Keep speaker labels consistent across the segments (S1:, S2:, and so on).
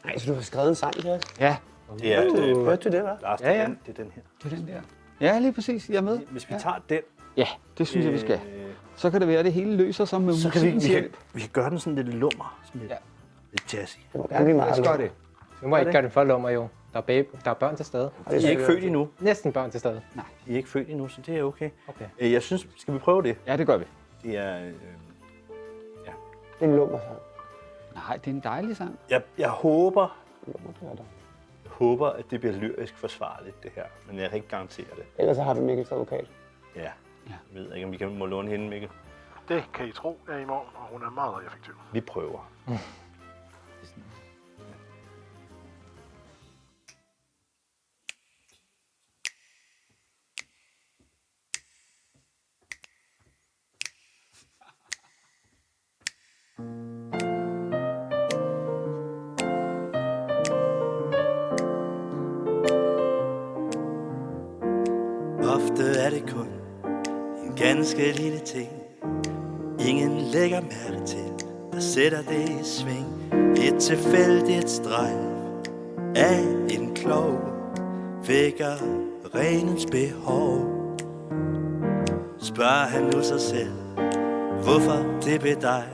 S1: Nej, så du har skrevet en sang til os?
S2: Ja,
S3: Det er,
S1: Hørte du det, hva'?
S3: Lars,
S2: Ja, ja.
S3: det er den her.
S2: det er den der. Ja, lige præcis. Jeg er med.
S3: Hvis vi tager den,
S2: Ja, det synes jeg, vi skal. Så kan det være, at det hele løser sig med
S3: så kan vi,
S2: musikkens hjælp.
S3: vi kan gøre den sådan lidt lummer, sådan lidt,
S2: Ja.
S3: lidt jazzy.
S1: Det må gerne blive meget.
S4: Lad os gøre det. Vi må ikke gøre det for lummer, jo. Der er børn til stede.
S3: I er ikke født endnu.
S4: Næsten børn til stede.
S3: I er ikke født endnu, så det er okay.
S4: Okay.
S3: Jeg synes, skal vi prøve det?
S2: Ja, det gør vi.
S3: Det er...
S1: Det er en lummer sang.
S2: Nej, det er en dejlig sang.
S3: Jeg håber,
S1: Lummer, det er der.
S3: at det bliver lyrisk forsvarligt, det her. Men jeg kan ikke garantere det.
S1: Ellers så har vi Mikkels advokat.
S3: Ja. Jeg ved ikke, om vi må låne hende, Mikkel.
S5: Det kan I tro er i morgen, og hun er meget effektiv.
S3: Vi prøver. Ofte er det kun en ganske lille ting, ingen lægger mærke til, der sætter det i sving. Et tilfældigt strejf af en klog vækker renens behov. Spørger han nu sig selv, hvorfor det blev dig,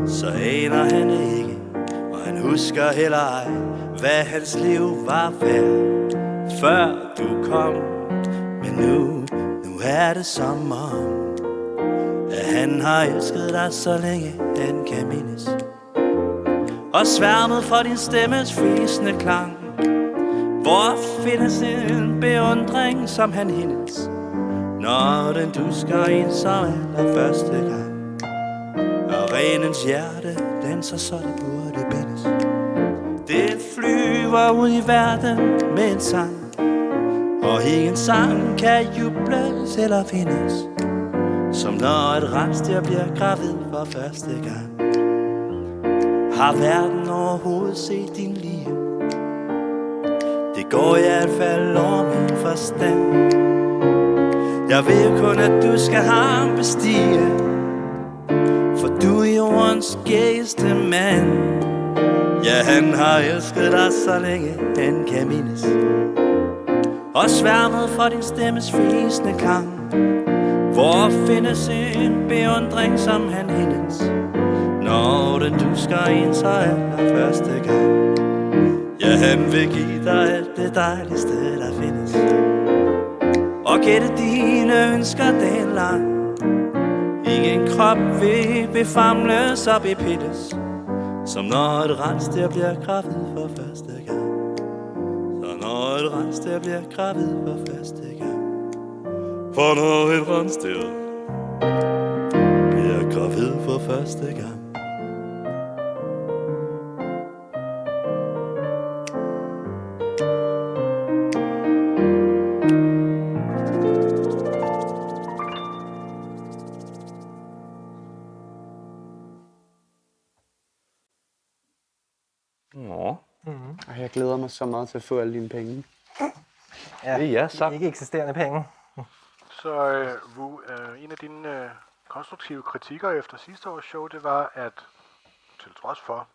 S3: så aner han ikke, og han husker heller ej, hvad hans liv var værd, før du kom. Men nu er det som om, at han har elsket dig, så længe han kan mindes, og sværmet for din stemmes frisende klang. Hvor findes en beundring som han hendes, når den dusker ind som allerførste gang, og renens hjerte danser, så det burde bindes. Det flyver ud i verden med en sang, og ingen sang kan jubles eller findes, som når et rensdyr bliver gravid for første gang. Har verden overhovedet set din lige? Det går i hvert fald over min forstand. Jeg ved kun, at du skal ham bestige, for du er jordens gæste mand. Ja, han har elsket dig, så længe han kan mindes, og sværmet for din stemmes frisende klang. Hvor findes en beundring som han hendes, når den dusker ind så allerførste gang. Ja, han vil give dig alt det dejligste, der findes, og gætte dine ønsker dagen lang. Ingen krop vil befamles og bepittes, som når et rensdyr bliver gravid for første gang. Så når et rensdyr bliver gravid for første gang. For når et rensdyr bliver gravid for første gang. Nå,
S1: Og jeg glæder mig så meget til at få alle dine penge.
S4: Ja,
S3: det er jeres sang.
S4: ikke eksisterende penge.
S5: Så Wu, en af dine konstruktive kritikker efter sidste års show, det var, at til trods for,